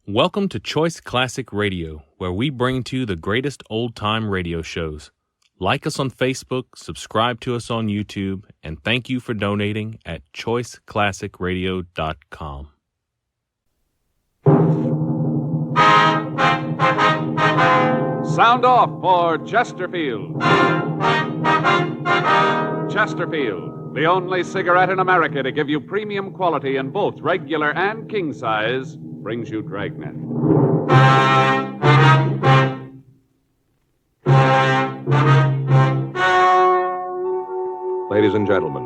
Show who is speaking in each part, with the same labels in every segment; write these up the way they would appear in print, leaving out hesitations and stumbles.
Speaker 1: Welcome to Choice Classic Radio, where we bring to you the greatest old-time radio shows. Like us on Facebook, subscribe to us on YouTube, and thank you for donating at choiceclassicradio.com.
Speaker 2: Sound off for Chesterfield. Chesterfield, the only cigarette in America to give you premium quality in both regular and king size, brings you Dragnet.
Speaker 3: Ladies and gentlemen,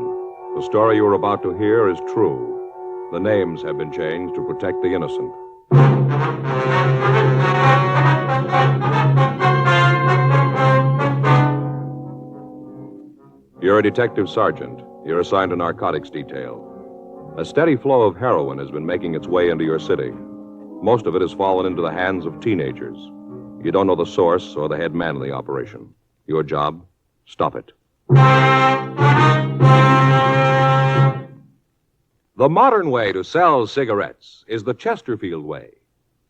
Speaker 3: the story you are about to hear is true. The names have been changed to protect the innocent. You're a detective sergeant. You're assigned a narcotics detail. A steady flow of heroin has been making its way into your city. Most of it has fallen into the hands of teenagers. You don't know the source or the head man of the operation. Your job? Stop it. The modern way to sell cigarettes is the Chesterfield way.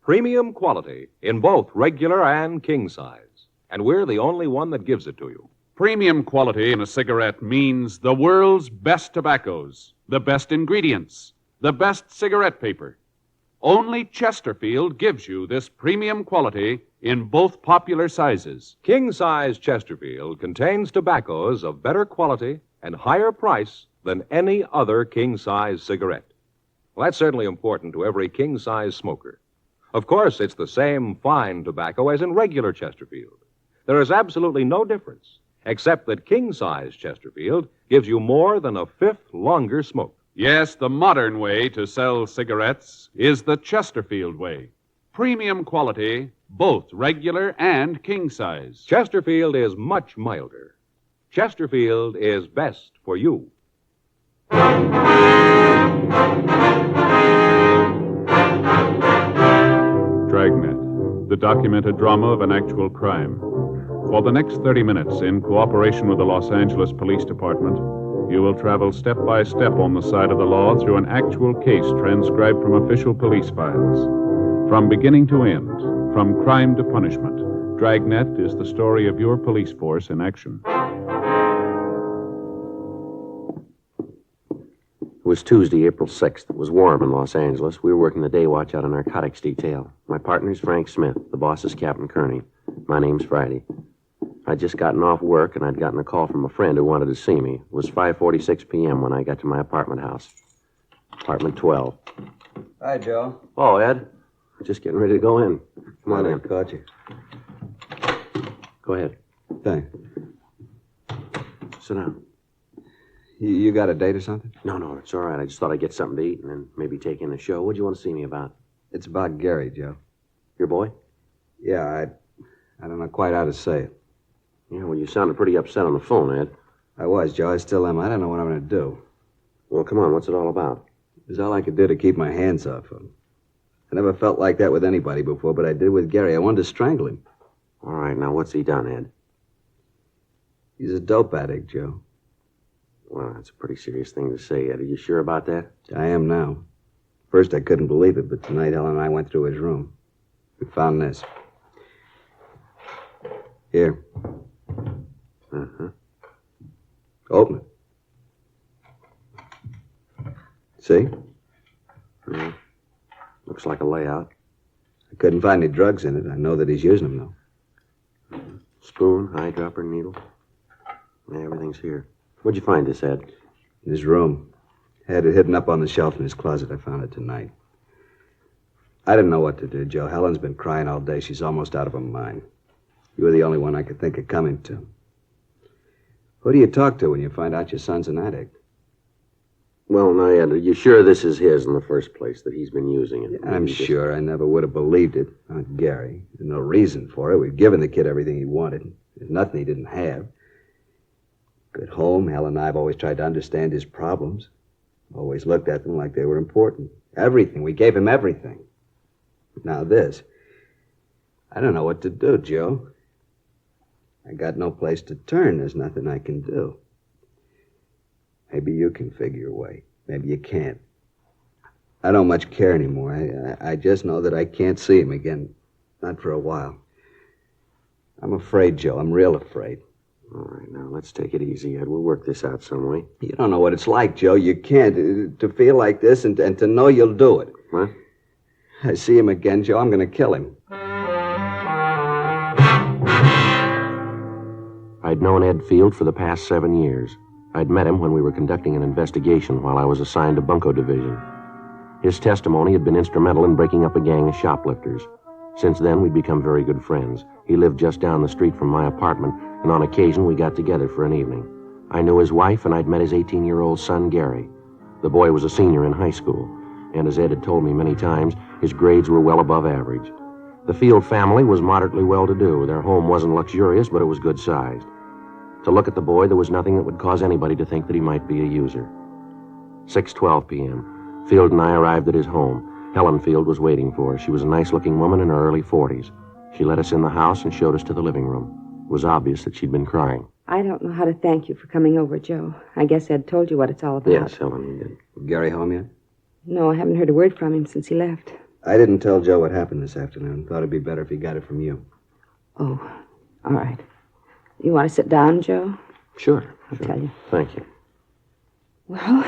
Speaker 3: Premium quality in both regular and king size. And we're the only one that gives it to you.
Speaker 2: Premium quality in a cigarette means the world's best tobaccos, the best ingredients, the best cigarette paper. Only Chesterfield gives you this premium quality in both popular sizes.
Speaker 3: King-size Chesterfield contains tobaccos of better quality and higher price than any other king-size cigarette. Well, that's certainly important to every king-size smoker. Of course, it's the same fine tobacco as in regular Chesterfield. There is absolutely no difference, except that king-size Chesterfield gives you more than a fifth longer smoke.
Speaker 2: Yes, the modern way to sell cigarettes is the Chesterfield way. Premium quality, both regular and king size.
Speaker 3: Chesterfield is much milder. Chesterfield is best for you.
Speaker 2: Dragnet, the documented drama of an actual crime. For the next 30 minutes, in cooperation with the Los Angeles Police Department, you will travel step by step on the side of the law through an actual case transcribed from official police files. From beginning to end, from crime to punishment, Dragnet is the story of your police force in action.
Speaker 4: It was Tuesday, April 6th. It was warm in Los Angeles. We were working the day watch out of narcotics detail. My partner's Frank Smith. The boss is Captain Kearney. My name's Friday. I'd just gotten off work, and I'd gotten a call from a friend who wanted to see me. It was 5:46 p.m. when I got to my apartment house. Apartment 12.
Speaker 5: Hi, Joe.
Speaker 4: Oh, Ed. I'm just getting ready to go in. Come on in.
Speaker 5: Caught you.
Speaker 4: Go ahead.
Speaker 5: Thanks.
Speaker 4: Sit down.
Speaker 5: You got a date or something?
Speaker 4: No, it's all right. I just thought I'd get something to eat and then maybe take in a show. What'd you want to see me about?
Speaker 5: It's about Gary, Joe.
Speaker 4: Your boy?
Speaker 5: Yeah, I don't know quite how to say it.
Speaker 4: Yeah, well, you sounded pretty upset on the phone, Ed.
Speaker 5: I was, Joe. I still am. I don't know what I'm going to do.
Speaker 4: Well, come on. What's it all about?
Speaker 5: It was all I could do to keep my hands off him. I never felt like that with anybody before, but I did with Gary. I wanted to strangle him.
Speaker 4: All right, now what's he done, Ed?
Speaker 5: He's a dope addict, Joe.
Speaker 4: Well, that's a pretty serious thing to say, Ed. Are you sure about that?
Speaker 5: I am now. First, I couldn't believe it, but tonight Helen and I went through his room. We found this. Here.
Speaker 4: Uh-huh.
Speaker 5: Open it. See?
Speaker 4: Yeah. Looks like a layout.
Speaker 5: I couldn't find any drugs in it. I know that he's using them, though.
Speaker 4: Spoon, eyedropper, needle. Yeah, everything's here. Where'd you find this, Ed?
Speaker 5: In his room. Had it hidden up on the shelf in his closet. I found it tonight. I didn't know what to do, Joe. Helen's been crying all day. She's almost out of her mind. You were the only one I could think of coming to. Who do you talk to when you find out your son's an addict?
Speaker 4: Well, now, Ed, are you sure this is his in the first place, that he's been using it?
Speaker 5: Yeah, I'm sure. I never would have believed it. Not Gary. There's no reason for it. We've given the kid everything he wanted. There's nothing he didn't have. Good home. Helen and I have always tried to understand his problems. Always looked at them like they were important. Everything. We gave him everything. Now this. I don't know what to do, Joe. I got no place to turn. There's nothing I can do. Maybe you can figure a way. Maybe you can't. I don't much care anymore. I just know that I can't see him again. Not for a while. I'm afraid, Joe. I'm real afraid.
Speaker 4: All right, now, let's take it easy, Ed. We'll work this out some way.
Speaker 5: You don't know what it's like, Joe. You can't. To feel like this and to know you'll do it.
Speaker 4: What?
Speaker 5: I see him again, Joe. I'm going to kill him.
Speaker 4: I'd known Ed Field for the past 7 years. I'd met him when we were conducting an investigation while I was assigned to Bunko Division. His testimony had been instrumental in breaking up a gang of shoplifters. Since then, we'd become very good friends. He lived just down the street from my apartment, and on occasion we got together for an evening. I knew his wife, and I'd met his 18-year-old son, Gary. The boy was a senior in high school, and as Ed had told me many times, his grades were well above average. The Field family was moderately well-to-do. Their home wasn't luxurious, but it was good-sized. To look at the boy, there was nothing that would cause anybody to think that he might be a user. 6:12 p.m. Field and I arrived at his home. Helen Field was waiting for us. She was a nice-looking woman in her early 40s. She led us in the house and showed us to the living room. It was obvious that she'd been crying.
Speaker 6: I don't know how to thank you for coming over, Joe. I guess Ed told you what it's all about.
Speaker 4: Yes, Helen, he did.
Speaker 5: Gary home yet?
Speaker 6: No, I haven't heard a word from him since he left.
Speaker 5: I didn't tell Joe what happened this afternoon. Thought it'd be better if he got it from you.
Speaker 6: Oh, all right. You want to sit down, Joe?
Speaker 4: Sure.
Speaker 6: I'll tell you.
Speaker 4: Thank you.
Speaker 6: Well,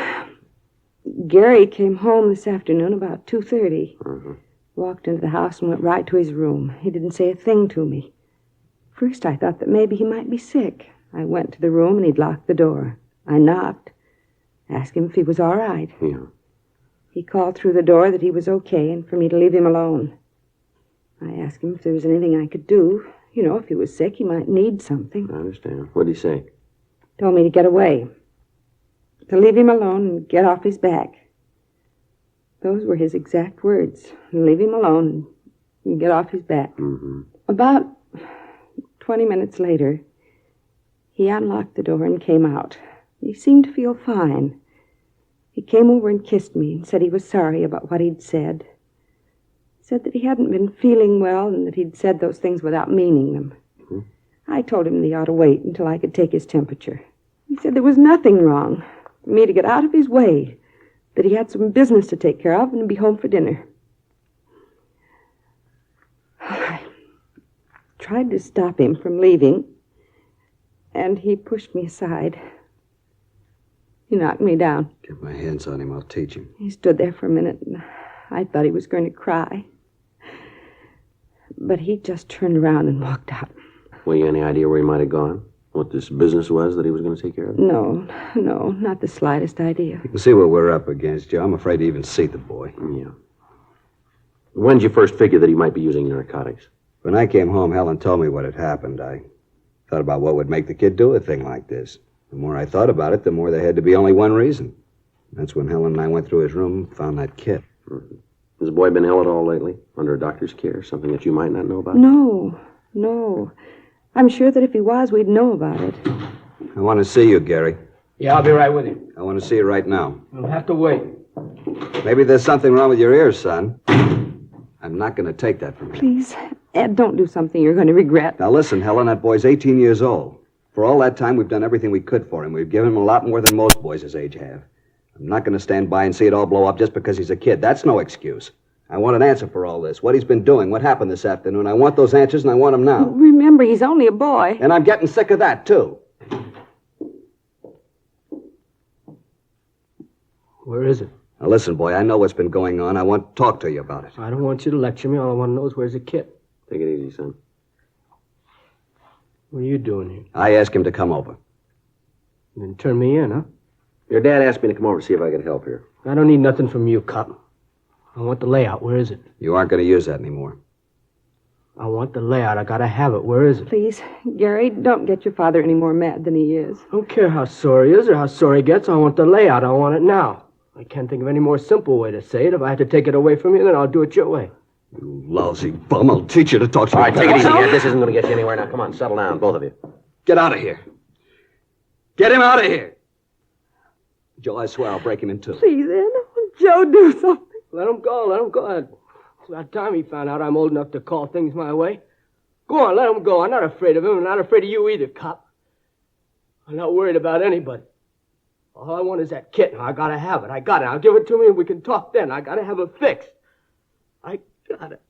Speaker 6: Gary came home this afternoon about 2:30.
Speaker 4: Mm-hmm.
Speaker 6: Walked into the house and went right to his room. He didn't say a thing to me. First, I thought that maybe he might be sick. I went to the room and he'd locked the door. I knocked, asked him if he was all right.
Speaker 4: Yeah.
Speaker 6: He called through the door that he was okay and for me to leave him alone. I asked him if there was anything I could do. You know, if he was sick, he might need something.
Speaker 4: I understand. What did he say?
Speaker 6: Told me to get away. To leave him alone and get off his back. Those were his exact words. Leave him alone and get off his back.
Speaker 4: Mm-hmm.
Speaker 6: About 20 minutes later, he unlocked the door and came out. He seemed to feel fine. He came over and kissed me and said he was sorry about what he'd said. Said that he hadn't been feeling well and that he'd said those things without meaning them.
Speaker 4: Mm-hmm.
Speaker 6: I told him that he ought to wait until I could take his temperature. He said there was nothing wrong, for me to get out of his way, that he had some business to take care of and be home for dinner. I tried to stop him from leaving, and he pushed me aside. He knocked me down.
Speaker 5: Get my hands on him. I'll teach him.
Speaker 6: He stood there for a minute, and I thought he was going to cry. But he just turned around and walked out.
Speaker 4: Well, you any idea where he might have gone? What this business was that he was going to take care of?
Speaker 6: No, not the slightest idea.
Speaker 5: You can see what we're up against, Joe. I'm afraid to even see the boy.
Speaker 4: Yeah. When did you first figure that he might be using narcotics?
Speaker 5: When I came home, Helen told me what had happened. I thought about what would make the kid do a thing like this. The more I thought about it, the more there had to be only one reason. That's when Helen and I went through his room and found that kid.
Speaker 4: Mm-hmm. Has the boy been ill at all lately? Under a doctor's care? Something that you might not know about?
Speaker 6: No. I'm sure that if he was, we'd know about it.
Speaker 5: I want to see you, Gary.
Speaker 7: Yeah, I'll be right with you.
Speaker 5: I want to see you right now.
Speaker 7: You'll have to wait.
Speaker 5: Maybe there's something wrong with your ears, son. I'm not going to take that from you.
Speaker 6: Please, Ed, don't do something you're going to regret.
Speaker 5: Now listen, Helen, that boy's 18 years old. For all that time, we've done everything we could for him. We've given him a lot more than most boys his age have. I'm not going to stand by and see it all blow up just because he's a kid. That's no excuse. I want an answer for all this. What he's been doing, what happened this afternoon. I want those answers, and I want them now.
Speaker 6: Remember, he's only a boy.
Speaker 5: And I'm getting sick of that, too.
Speaker 7: Where is it?
Speaker 5: Now listen, boy, I know what's been going on. I want to talk to you about it.
Speaker 7: I don't want you to lecture me. All I want to know is where's the kid.
Speaker 4: Take it easy, son.
Speaker 7: What are you doing here?
Speaker 5: I asked him to come over.
Speaker 7: You didn't turn me in, huh?
Speaker 4: Your dad asked me to come over to see if I could help here.
Speaker 7: I don't need nothing from you, cop. I want the layout. Where is it?
Speaker 5: You aren't going to use that anymore.
Speaker 7: I want the layout. I gotta have it. Where is it?
Speaker 6: Please, Gary, don't get your father any more mad than he is.
Speaker 7: I don't care how sore he is or how sore he gets. I want the layout. I want it now. I can't think of any more simple way to say it. If I have to take it away from you, then I'll do it your way.
Speaker 5: You lousy bum. I'll teach you to talk to me.
Speaker 4: All right, take it easy, Ed. This isn't going to get you anywhere. Now, come on, settle down, both of you.
Speaker 5: Get out of here. Get him out of here. Joe, I swear I'll break him in two.
Speaker 6: Please, Ed, Joe, do something.
Speaker 7: Let him go. Let him go. It's about time he found out I'm old enough to call things my way. Go on, let him go. I'm not afraid of him. I'm not afraid of you either, cop. I'm not worried about anybody. All I want is that kit. Now, I gotta have it. I got it. Now, give it to me and we can talk then. I gotta have it fixed. I got it.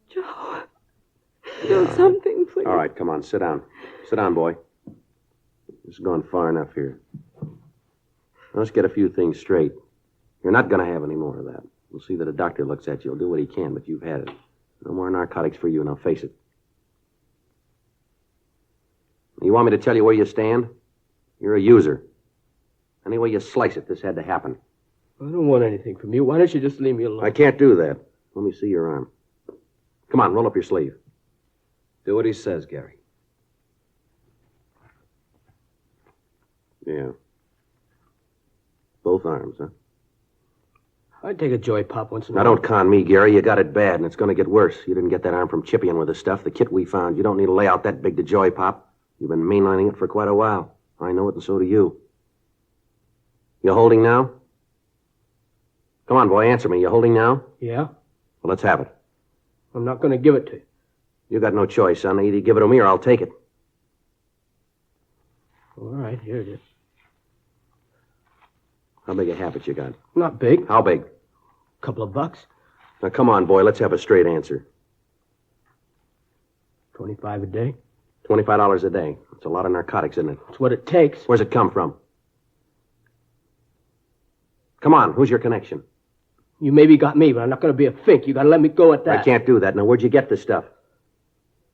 Speaker 6: Joe, do something, please.
Speaker 4: All right, come on, sit down. Sit down, boy. This has gone far enough here. Let's get a few things straight. You're not going to have any more of that. We'll see that a doctor looks at you. He'll do what he can, but you've had it. No more narcotics for you, now face it. You want me to tell you where you stand? You're a user. Any way you slice it, this had to happen.
Speaker 7: I don't want anything from you. Why don't you just leave me alone?
Speaker 4: I can't do that. Let me see your arm. Come on, roll up your sleeve.
Speaker 5: Do what he says, Gary.
Speaker 4: Yeah. Both arms, huh?
Speaker 7: I'd take a joy pop once in a
Speaker 4: Now,
Speaker 7: while.
Speaker 4: don't con me, Gary. You got it bad, and it's going to get worse. You didn't get that arm from chipping with the stuff. The kit we found. You don't need to lay out that big to joy pop. You've been mainlining it for quite a while. I know it, and so do you. You holding now? Come on, boy, answer me. You holding now?
Speaker 7: Yeah?
Speaker 4: Well, let's have it.
Speaker 7: I'm not going to give it to you.
Speaker 4: You got no choice, son. Either you give it to me or I'll take it.
Speaker 7: All right, here it is.
Speaker 4: How big a habit you got?
Speaker 7: Not big.
Speaker 4: How big?
Speaker 7: Couple of bucks.
Speaker 4: Now, come on, boy. Let's have a straight answer.
Speaker 7: 25 a day.
Speaker 4: $25 a day. That's a lot of narcotics, isn't it?
Speaker 7: That's what it takes.
Speaker 4: Where's it come from? Come on, who's your connection?
Speaker 7: You maybe got me, but I'm not going to be a fink. You got to let me go at that.
Speaker 4: I can't do that. Now, where'd you get this stuff?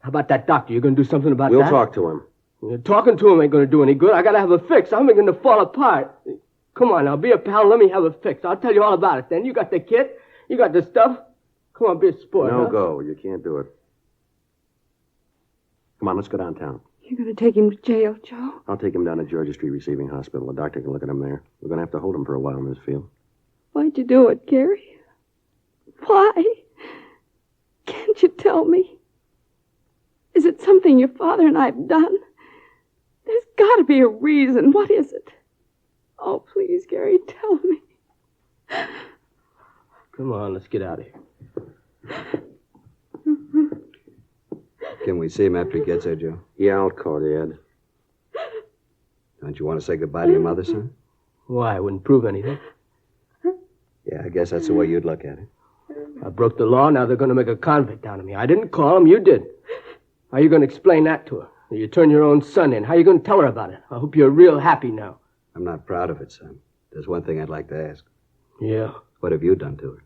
Speaker 7: How about that doctor? You going to do something about
Speaker 4: We'll
Speaker 7: that?
Speaker 4: talk to him.
Speaker 7: Talking to him ain't going to do any good. I got to have a fix. I'm beginning to fall apart. Come on now, be a pal. Let me have a fix. I'll tell you all about it then. You got the kit. You got the stuff. Come on, be a sport.
Speaker 4: No
Speaker 7: huh?
Speaker 4: go. You can't do it. Come on, let's go downtown.
Speaker 6: You're going to take him to jail, Joe?
Speaker 4: I'll take him down to Georgia Street Receiving Hospital. The doctor can look at him there. We're going to have to hold him for a while in this field.
Speaker 6: Why'd you do it, Gary? Why? Can't you tell me? Is it something your father and I have done? There's got to be a reason. What is it? Oh, please, Gary, tell me.
Speaker 7: Come on, let's get out of here.
Speaker 5: Can we see him after he gets there, Joe?
Speaker 4: Yeah, I'll call you, Ed.
Speaker 5: Don't you want to say goodbye to your mother, son?
Speaker 7: Why? It wouldn't prove anything.
Speaker 5: Yeah, I guess that's the way you'd look at it.
Speaker 7: I broke the law. Now they're going to make a convict out of me. I didn't call him. You did. How are you going to explain that to her? You turned your own son in. How are you going to tell her about it? I hope you're real happy now.
Speaker 5: I'm not proud of it, son. There's one thing I'd like to ask.
Speaker 7: Yeah.
Speaker 5: What have you done to her?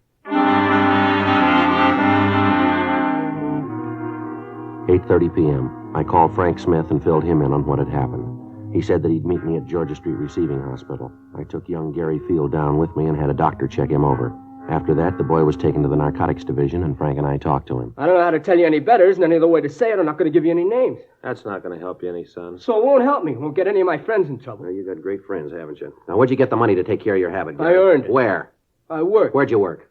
Speaker 4: 8:30 p.m. I called Frank Smith and filled him in on what had happened. He said that he'd meet me at Georgia Street Receiving Hospital. I took young Gary Field down with me and had a doctor check him over. After that, the boy was taken to the narcotics division, and Frank and I talked to him.
Speaker 7: I don't know how to tell you any better. Isn't any other way to say it. I'm not going to give you any names.
Speaker 1: That's not going to help you any, son.
Speaker 7: So it won't help me. It won't get any of my friends in trouble.
Speaker 4: Well, you got great friends, haven't you? Now, where'd you get the money to take care of your habit, Gary?
Speaker 7: I earned it.
Speaker 4: Where?
Speaker 7: I work.
Speaker 4: Where'd you work?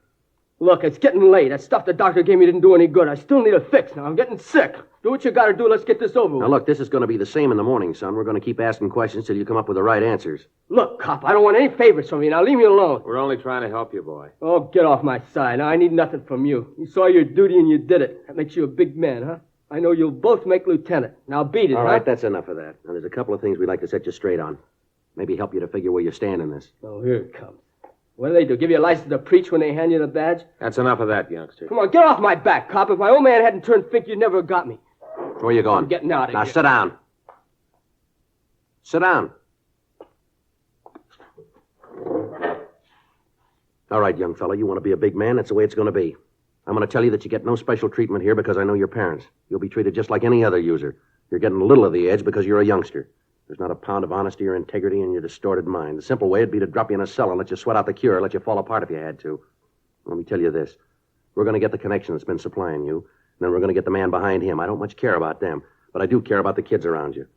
Speaker 7: Look, it's getting late. That stuff the doctor gave me didn't do any good. I still need a fix now. I'm getting sick. Do what you got to do. Let's get this over with.
Speaker 4: Now, look, this is going to be the same in the morning, son. We're going to keep asking questions till you come up with the right answers.
Speaker 7: Look, cop, I don't want any favors from you. Now leave me alone.
Speaker 1: We're only trying to help you, boy.
Speaker 7: Oh, get off my side. Now, I need nothing from you. You saw your duty and you did it. That makes you a big man, huh? I know you'll both make lieutenant. Now beat it,
Speaker 4: All
Speaker 7: huh?
Speaker 4: right, that's enough of that. Now, there's a couple of things we'd like to set you straight on. Maybe help you to figure where you stand in this.
Speaker 7: Oh, here it comes. What do? Give you a license to preach when they hand you the badge?
Speaker 1: That's enough of that, youngster.
Speaker 7: Come on, get off my back, cop. If my old man hadn't turned fink, you'd never have got me.
Speaker 4: Where you going?
Speaker 7: I'm getting out of
Speaker 4: Now,
Speaker 7: here.
Speaker 4: sit down. Sit down. All right, young fella, you want to be a big man? That's the way it's going to be. I'm going to tell you that you get no special treatment here because I know your parents. You'll be treated just like any other user. You're getting a little of the edge because you're a youngster. There's not a pound of honesty or integrity in your distorted mind. The simple way would be to drop you in a cell and let you sweat out the cure, let you fall apart if you had to. Let me tell you this. We're going to get the connection that's been supplying you, and then we're going to get the man behind him. I don't much care about them, but I do care about the kids around you.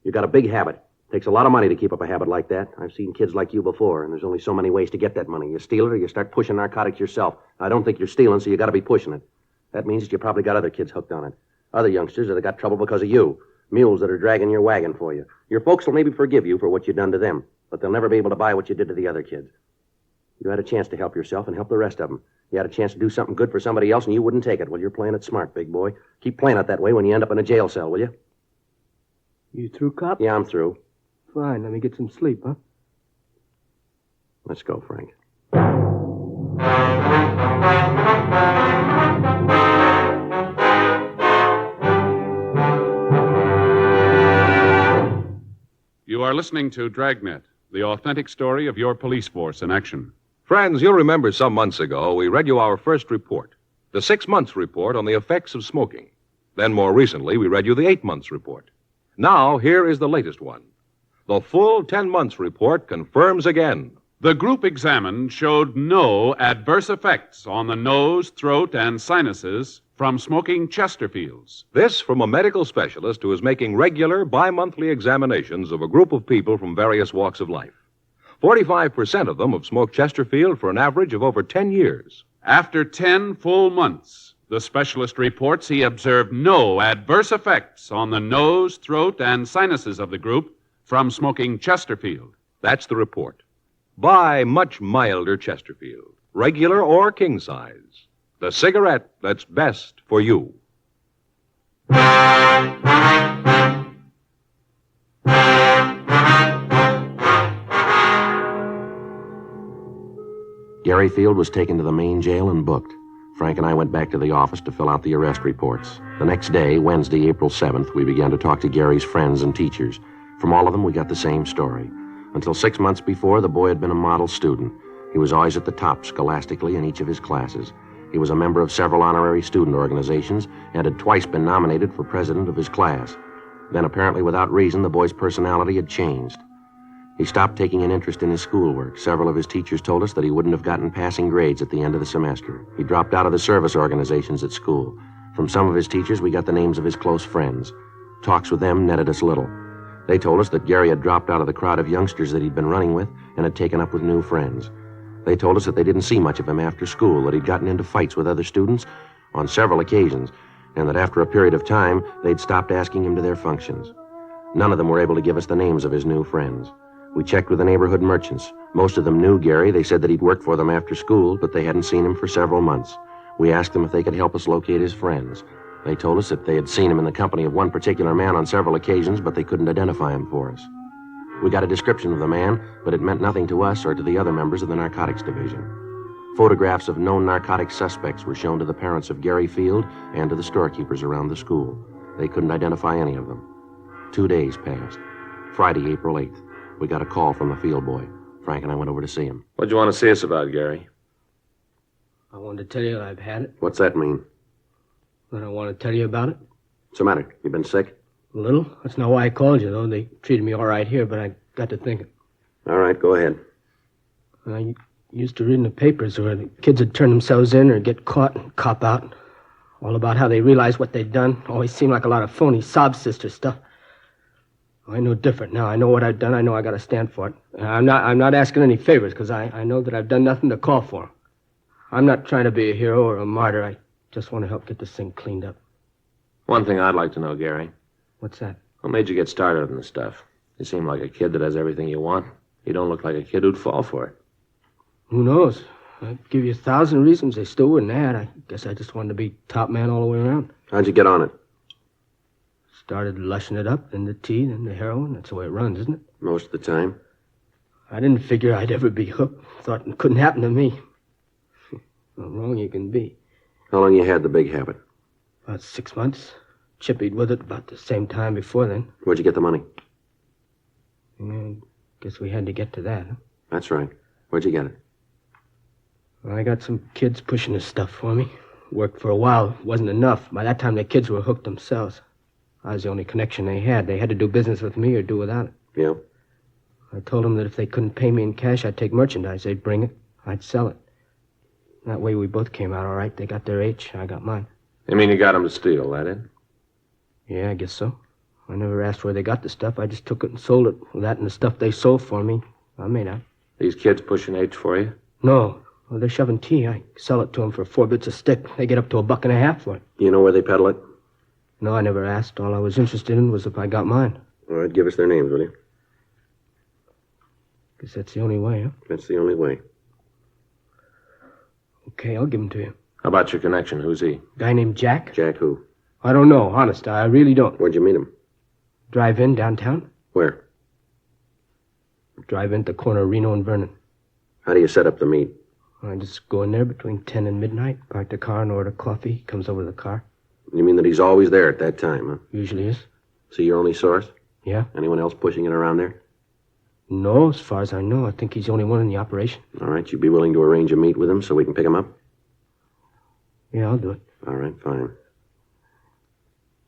Speaker 4: You got a big habit. Takes a lot of money to keep up a habit like that. I've seen kids like you before, and there's only so many ways to get that money. You steal it or you start pushing narcotics yourself. I don't think you're stealing, so you got to be pushing it. That means that you probably got other kids hooked on it. Other youngsters that have got trouble because of you. Mules that are dragging your wagon for you. Your folks will maybe forgive you for what you've done to them, but they'll never be able to buy what you did to the other kids. You had a chance to help yourself and help the rest of them. You had a chance to do something good for somebody else, and you wouldn't take it. Well, you're playing it smart, big boy. Keep playing it that way when you end up in a jail cell, will you?
Speaker 7: You through, cop?
Speaker 4: Yeah, I'm through.
Speaker 7: Fine, let me get some sleep, huh?
Speaker 4: Let's go, Frank.
Speaker 2: You are listening to Dragnet, the authentic story of your police force in action.
Speaker 3: Friends, you'll remember some months ago we read you our first report, the 6 months report on the effects of smoking. Then more recently, we read you the 8 months report. Now, here is the latest one. The full 10 months report confirms again.
Speaker 2: The group examined showed no adverse effects on the nose, throat, and sinuses from smoking Chesterfields.
Speaker 3: This from a medical specialist who is making regular bi-monthly examinations of a group of people from various walks of life. 45% of them have smoked Chesterfield for an average of over 10 years.
Speaker 2: After 10 full months, the specialist reports he observed no adverse effects on the nose, throat, and sinuses of the group from smoking Chesterfield.
Speaker 3: That's the report. Buy much milder Chesterfield, regular or king size. The cigarette that's best for you.
Speaker 4: Gary Field was taken to the main jail and booked. Frank and I went back to the office to fill out the arrest reports. The next day, Wednesday, April 7th, we began to talk to Gary's friends and teachers. From all of them, we got the same story. Until 6 months before, the boy had been a model student. He was always at the top scholastically in each of his classes. He was a member of several honorary student organizations and had twice been nominated for president of his class. Then, apparently without reason, the boy's personality had changed. He stopped taking an interest in his schoolwork. Several of his teachers told us that he wouldn't have gotten passing grades at the end of the semester. He dropped out of the service organizations at school. From some of his teachers, we got the names of his close friends. Talks with them netted us little. They told us that Gary had dropped out of the crowd of youngsters that he'd been running with and had taken up with new friends. They told us that they didn't see much of him after school, that he'd gotten into fights with other students on several occasions, and that after a period of time, they'd stopped asking him to their functions. None of them were able to give us the names of his new friends. We checked with the neighborhood merchants. Most of them knew Gary. They said that he'd worked for them after school, but they hadn't seen him for several months. We asked them if they could help us locate his friends. They told us that they had seen him in the company of one particular man on several occasions, but they couldn't identify him for us. We got a description of the man, but it meant nothing to us or to the other members of the narcotics division. Photographs of known narcotics suspects were shown to the parents of Gary Field and to the storekeepers around the school. They couldn't identify any of them. 2 days passed. Friday, April 8th. We got a call from the field boy. Frank and I went over to see him.
Speaker 8: What'd you want to see us about, Gary?
Speaker 7: I wanted to tell you that I've had it.
Speaker 4: What's that mean?
Speaker 7: Then I want to tell you about it.
Speaker 4: What's the matter? You been sick?
Speaker 7: A little. That's not why I called you, though. They treated me all right here, but I got to thinking.
Speaker 4: All right, go ahead.
Speaker 7: I used to read in the papers where the kids would turn themselves in or get caught and cop out. All about how they realized what they'd done. Always seemed like a lot of phony sob sister stuff. I know different now. I know what I've done. I know I got to stand for it. I'm not asking any favors because I know that I've done nothing to call for. I'm not trying to be a hero or a martyr. I just want to help get this thing cleaned up.
Speaker 8: One thing I'd like to know, Gary.
Speaker 7: What's that?
Speaker 8: What made you get started on this stuff? You seem like a kid that has everything you want. You don't look like a kid who'd fall for it.
Speaker 7: Who knows? I'd give you 1,000 reasons. They still wouldn't add. I guess I just wanted to be top man all the way around.
Speaker 4: How'd you get on it?
Speaker 7: Started lushing it up, then the tea, then the heroin. That's the way it runs, isn't it?
Speaker 4: Most of the time.
Speaker 7: I didn't figure I'd ever be hooked. Thought it couldn't happen to me. How wrong you can be.
Speaker 4: How long you had the big habit?
Speaker 7: About 6 months. Chippied with it about the same time before then.
Speaker 4: Where'd you get the money?
Speaker 7: Yeah, guess we had to get to that, huh?
Speaker 4: That's right. Where'd you get it?
Speaker 7: Well, I got some kids pushing this stuff for me. Worked for a while. It wasn't enough. By that time, the kids were hooked themselves. I was the only connection they had. They had to do business with me or do without it.
Speaker 4: Yeah?
Speaker 7: I told them that if they couldn't pay me in cash, I'd take merchandise. They'd bring it. I'd sell it. That way we both came out all right. They got their H, I got mine.
Speaker 8: You mean you got him to steal, that it?
Speaker 7: Yeah, I guess so. I never asked where they got the stuff. I just took it and sold it. With that and the stuff they sold for me, I made out.
Speaker 8: These kids pushing H for you?
Speaker 7: No. Well, they're shoving tea. I sell it to them for 4 bits a stick. They get up to $1.50 for it.
Speaker 4: You know where they peddle it?
Speaker 7: No, I never asked. All I was interested in was if I got mine.
Speaker 4: All right, give us their names, will you?
Speaker 7: Guess that's the only way, huh?
Speaker 4: That's the only way.
Speaker 7: Okay, I'll give them to you.
Speaker 8: How about your connection? Who's he?
Speaker 7: Guy named Jack?
Speaker 4: Jack who?
Speaker 7: I don't know, honest. I really don't.
Speaker 4: Where'd you meet him?
Speaker 7: Drive-in downtown.
Speaker 4: Where?
Speaker 7: Drive-in at the corner of Reno and Vernon.
Speaker 4: How do you set up the meet?
Speaker 7: I just go in there between 10 and midnight, park the car and order coffee. He comes over to the car.
Speaker 4: You mean that he's always there at that time, huh?
Speaker 7: Usually is.
Speaker 4: Is he your only source?
Speaker 7: Yeah.
Speaker 4: Anyone else pushing it around there?
Speaker 7: No, as far as I know. I think he's the only one in the operation.
Speaker 4: All right, you'd be willing to arrange a meet with him so we can pick him up?
Speaker 7: Yeah, I'll do it.
Speaker 4: All right, fine.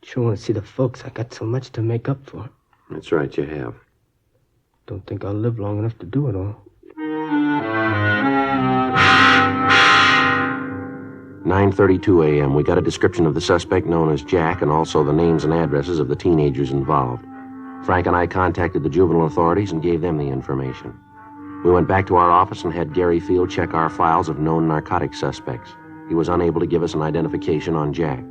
Speaker 7: Sure want to see the folks. I got so much to make up for.
Speaker 4: That's right, you have.
Speaker 7: Don't think I'll live long enough to do it all.
Speaker 4: 9:32 a.m. We got a description of the suspect known as Jack and also the names and addresses of the teenagers involved. Frank and I contacted the juvenile authorities and gave them the information. We went back to our office and had Gary Field check our files of known narcotic suspects. He was unable to give us an identification on Jack.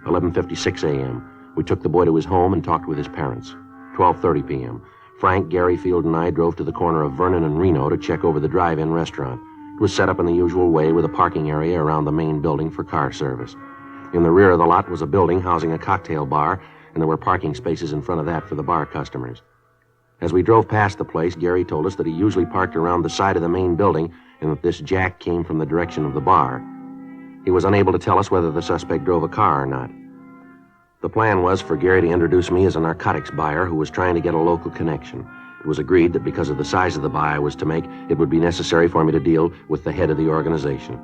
Speaker 4: 11:56 a.m. We took the boy to his home and talked with his parents. 12:30 p.m. Frank, Gary Field, and I drove to the corner of Vernon and Reno to check over the drive-in restaurant. It was set up in the usual way with a parking area around the main building for car service. In the rear of the lot was a building housing a cocktail bar, and there were parking spaces in front of that for the bar customers. As we drove past the place, Gary told us that he usually parked around the side of the main building and that this Jack came from the direction of the bar. He was unable to tell us whether the suspect drove a car or not. The plan was for Gary to introduce me as a narcotics buyer who was trying to get a local connection. It was agreed that because of the size of the buy I was to make, it would be necessary for me to deal with the head of the organization.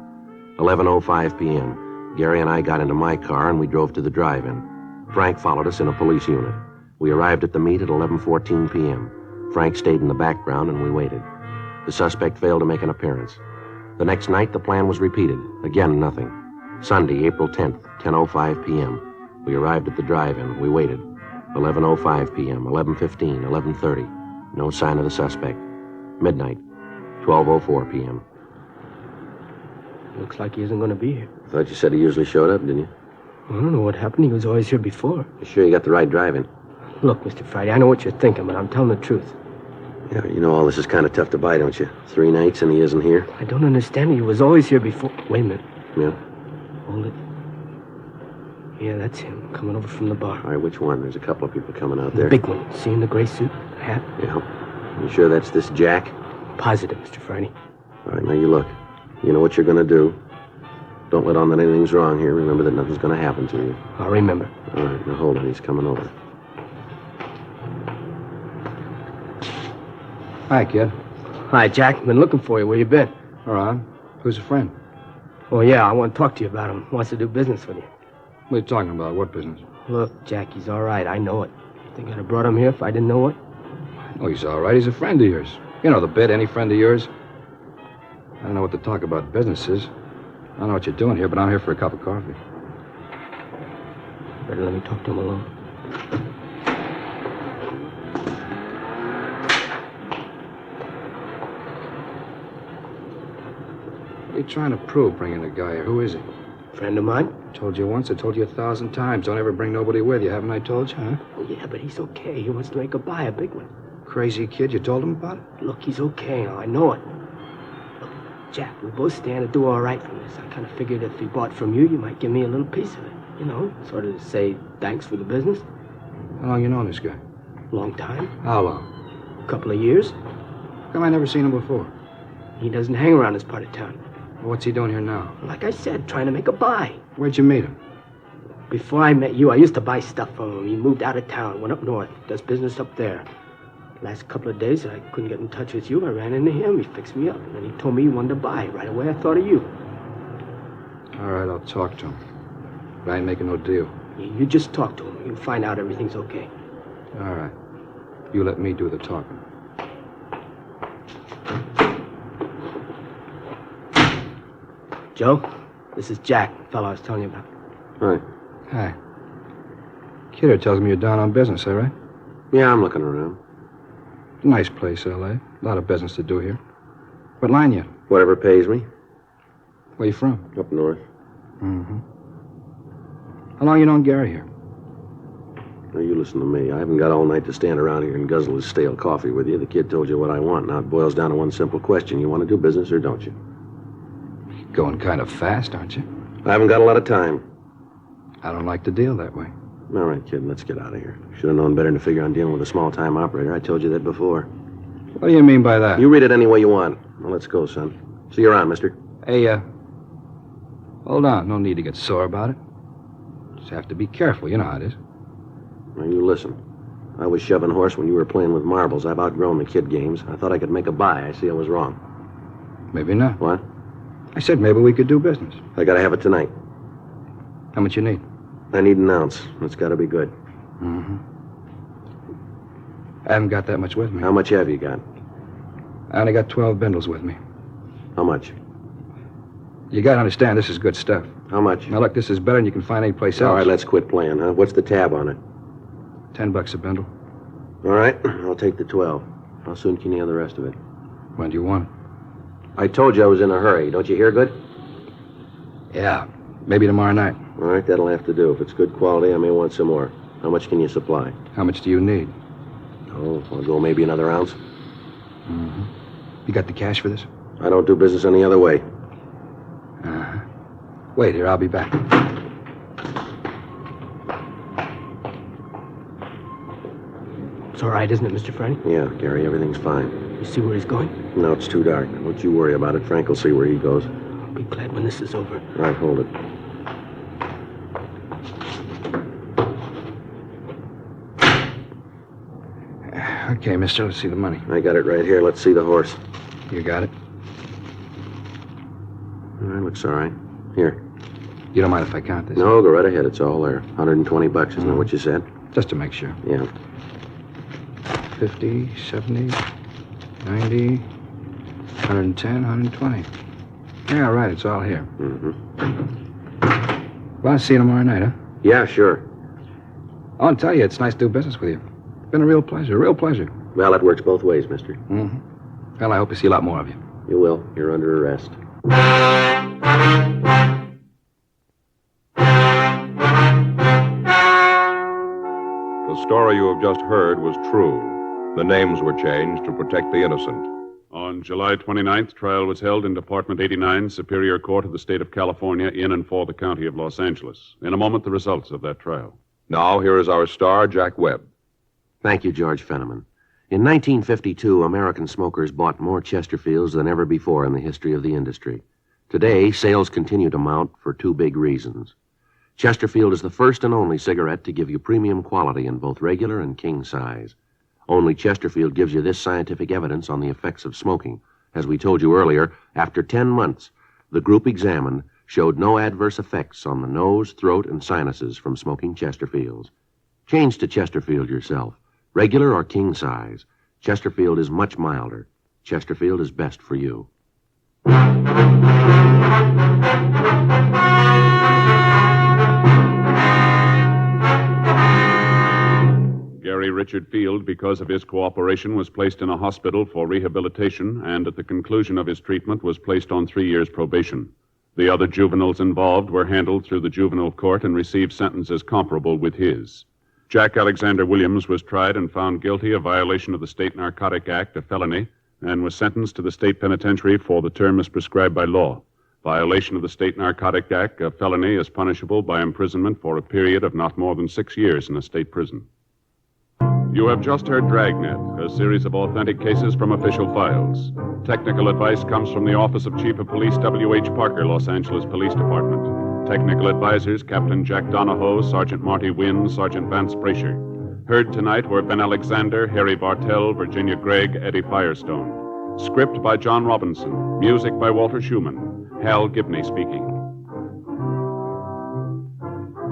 Speaker 4: 11:05 p.m. Gary and I got into my car and we drove to the drive-in. Frank followed us in a police unit. We arrived at the meet at 11:14 p.m. Frank stayed in the background and we waited. The suspect failed to make an appearance. The next night, the plan was repeated. Again, nothing. Sunday, April 10th, 10:05 p.m. We arrived at the drive-in. We waited. 11:05 p.m., 11:15, 11:30. No sign of the suspect. Midnight, 12:04 p.m.
Speaker 7: Looks like he isn't going to be here.
Speaker 4: Thought you said he usually showed up, didn't you?
Speaker 7: I don't know what happened. He was always here before.
Speaker 4: You sure you got the right drive-in?
Speaker 7: Look, Mr. Friday, I know what you're thinking, but I'm telling the truth.
Speaker 4: Yeah, you know all this is kind of tough to buy, don't you? 3 nights and he isn't here?
Speaker 7: I don't understand it. He was always here before. Wait a minute.
Speaker 4: Yeah?
Speaker 7: Hold it. Yeah, that's him, coming over from the bar.
Speaker 4: All right, which one? There's a couple of people coming out
Speaker 7: The
Speaker 4: there.
Speaker 7: big one. See in the gray suit, hat?
Speaker 4: Yeah. You sure that's this Jack?
Speaker 7: Positive, Mr. Friday.
Speaker 4: All right, now you look. You know what you're going to do. Don't let on that anything's wrong here. Remember that nothing's going to happen to you.
Speaker 7: I'll remember.
Speaker 4: All right, now hold on. He's coming over.
Speaker 5: Hi, kid.
Speaker 7: Hi, Jack. Been looking for you. Where you been?
Speaker 5: All right. Who's a friend?
Speaker 7: Oh, yeah, I want to talk to you about him. Wants to do business with you.
Speaker 5: What are you talking about? What business?
Speaker 7: Look, Jack, he's all right. I know it. Think I'd have brought him here if I didn't know it?
Speaker 5: Oh, he's all right. He's a friend of yours. You know the bit, any friend of yours? I don't know what to talk about business is. I don't know what you're doing here, but I'm here for a cup of coffee.
Speaker 7: Better let me talk to him alone.
Speaker 5: What are you trying to prove, bringing a guy here? Who is he?
Speaker 7: Friend of mine?
Speaker 5: Told you once, I told you 1,000 times. Don't ever bring nobody with you, haven't I told you, huh?
Speaker 7: Oh, yeah, but he's okay. He wants to make a buy, a big one.
Speaker 5: Crazy kid, you told him about it?
Speaker 7: Look, he's okay now. I know it. Look, Jack, we both stand to do all right from this. I kind of figured if he bought from you, you might give me a little piece of it. You know, sort of say thanks for the business.
Speaker 5: How long you known this guy?
Speaker 7: Long time.
Speaker 5: How long?
Speaker 7: A couple of years.
Speaker 5: How come I never seen him before?
Speaker 7: He doesn't hang around this part of town.
Speaker 5: What's he doing here now?
Speaker 7: Like I said, trying to make a buy.
Speaker 5: Where'd you meet him?
Speaker 7: Before I met you, I used to buy stuff from him. He moved out of town, went up north, does business up there. Last couple of days, I couldn't get in touch with you. I ran into him. He fixed me up. And then he told me he wanted to buy. Right away, I thought of you.
Speaker 5: All right, I'll talk to him. But I ain't making no deal.
Speaker 7: You just talk to him. You'll find out everything's okay.
Speaker 5: All right. You let me do the talking.
Speaker 7: Joe, this is Jack, the fellow I was telling you about.
Speaker 4: Hi.
Speaker 5: Hi. Kidder tells me you're down on business, is that right?
Speaker 4: Yeah, I'm looking around.
Speaker 5: Nice place, L.A. A lot of business to do here. What line you?
Speaker 4: Whatever pays me.
Speaker 5: Where you from?
Speaker 4: Up north.
Speaker 5: Mm-hmm. How long you known Gary here?
Speaker 4: Now, you listen to me. I haven't got all night to stand around here and guzzle his stale coffee with you. The kid told you what I want. Now it boils down to one simple question. You want to do business or don't you?
Speaker 5: Going kind of fast, aren't you?
Speaker 4: I haven't got a lot of time.
Speaker 5: I don't like to deal that way.
Speaker 4: All right, kid, let's get out of here. Should have known better than to figure on dealing with a small-time operator. I told you that before.
Speaker 5: What do you mean by that?
Speaker 4: You read it any way you want. Well, let's go, son. See you around, mister.
Speaker 5: Hey, hold on. No need to get sore about it. Just have to be careful. You know how it is.
Speaker 4: Now, you listen. I was shoving horse when you were playing with marbles. I've outgrown the kid games. I thought I could make a buy. I see I was wrong.
Speaker 5: Maybe not.
Speaker 4: What?
Speaker 5: I said maybe we could do business.
Speaker 4: I gotta have it tonight.
Speaker 5: How much you need?
Speaker 4: I need an ounce. It's gotta be good.
Speaker 5: Mm-hmm. I haven't got that much with me.
Speaker 4: How much have you got?
Speaker 5: I only got 12 bindles with me.
Speaker 4: How much?
Speaker 5: You gotta understand, this is good stuff.
Speaker 4: How much?
Speaker 5: Now, look, this is better than you can find anyplace else.
Speaker 4: All right, let's quit playing, huh? What's the tab on it?
Speaker 5: $10 a bindle.
Speaker 4: All right, I'll take the 12. How soon can you have the rest of it?
Speaker 5: When do you want it?
Speaker 4: I told you I was in a hurry. Don't you hear good?
Speaker 5: Yeah, maybe tomorrow night.
Speaker 4: All right, that'll have to do. If it's good quality, I may want some more. How much can you supply?
Speaker 5: How much do you need?
Speaker 4: Oh, I'll go maybe another ounce.
Speaker 5: Mm-hmm. You got the cash for this?
Speaker 4: I don't do business any other way.
Speaker 5: Uh-huh. Wait here, I'll be back.
Speaker 7: It's all right, isn't it, Mr. Friday?
Speaker 4: Yeah, Gary, everything's fine.
Speaker 7: You see where he's going?
Speaker 4: No, it's too dark. Don't you worry about it. Frank will see where he goes.
Speaker 7: I'll be glad when this is over.
Speaker 4: All right, hold it.
Speaker 5: Okay, mister, let's see the money.
Speaker 4: I got it right here. Let's see the horse.
Speaker 5: You got it?
Speaker 4: All right, looks all right. Here.
Speaker 5: You don't mind if I count this?
Speaker 4: No, go right ahead. It's all there. $120, isn't that what you said?
Speaker 5: Just to make sure.
Speaker 4: Yeah.
Speaker 5: 50, 70, 90, 110, 120. Yeah, right, it's all here.
Speaker 4: Mm-hmm.
Speaker 5: Well, I'll see you tomorrow night, huh?
Speaker 4: Yeah, sure.
Speaker 5: I want to tell you, it's nice to do business with you. It's been a real pleasure.
Speaker 4: Well, it works both ways, mister.
Speaker 5: Mm-hmm. Well, I hope to see a lot more of you.
Speaker 4: You will. You're under arrest.
Speaker 3: The story you have just heard was true. The names were changed to protect the innocent.
Speaker 2: On July 29th, trial was held in Department 89, Superior Court of the State of California, in and for the County of Los Angeles. In a moment, the results of that trial.
Speaker 3: Now, here is our star, Jack Webb.
Speaker 4: Thank you, George Fenneman. In 1952, American smokers bought more Chesterfields than ever before in the history of the industry. Today, sales continue to mount for two big reasons. Chesterfield is the first and only cigarette to give you premium quality in both regular and king size. Only Chesterfield gives you this scientific evidence on the effects of smoking. As we told you earlier, after 10 months, the group examined showed no adverse effects on the nose, throat, and sinuses from smoking Chesterfields. Change to Chesterfield yourself, regular or king size. Chesterfield is much milder. Chesterfield is best for you.
Speaker 2: Gary Richard Field, because of his cooperation, was placed in a hospital for rehabilitation and at the conclusion of his treatment was placed on 3 years probation. The other juveniles involved were handled through the juvenile court and received sentences comparable with his. Jack Alexander Williams was tried and found guilty of violation of the State Narcotic Act, a felony, and was sentenced to the state penitentiary for the term as prescribed by law. Violation of the State Narcotic Act, a felony, is punishable by imprisonment for a period of not more than 6 years in a state prison. You have just heard Dragnet, a series of authentic cases from official files. Technical advice comes from the Office of Chief of Police W.H. Parker, Los Angeles Police Department. Technical advisors, Captain Jack Donahoe, Sergeant Marty Wynn, Sergeant Vance Brasher. Heard tonight were Ben Alexander, Harry Bartell, Virginia Gregg, Eddie Firestone. Script by John Robinson. Music by Walter Schumann. Hal Gibney speaking.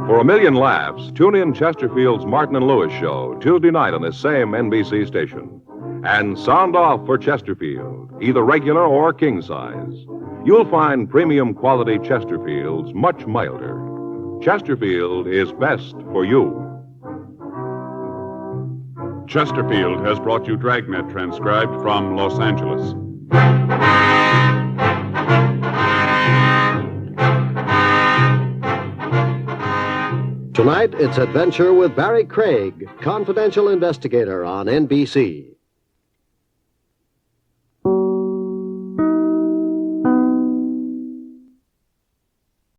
Speaker 3: For a million laughs, tune in Chesterfield's Martin and Lewis show Tuesday night on this same NBC station. And sound off for Chesterfield, either regular or king size. You'll find premium quality Chesterfields much milder. Chesterfield is best for you.
Speaker 2: Chesterfield has brought you Dragnet, transcribed from Los Angeles.
Speaker 9: Tonight, it's Adventure with Barry Craig, confidential investigator on NBC.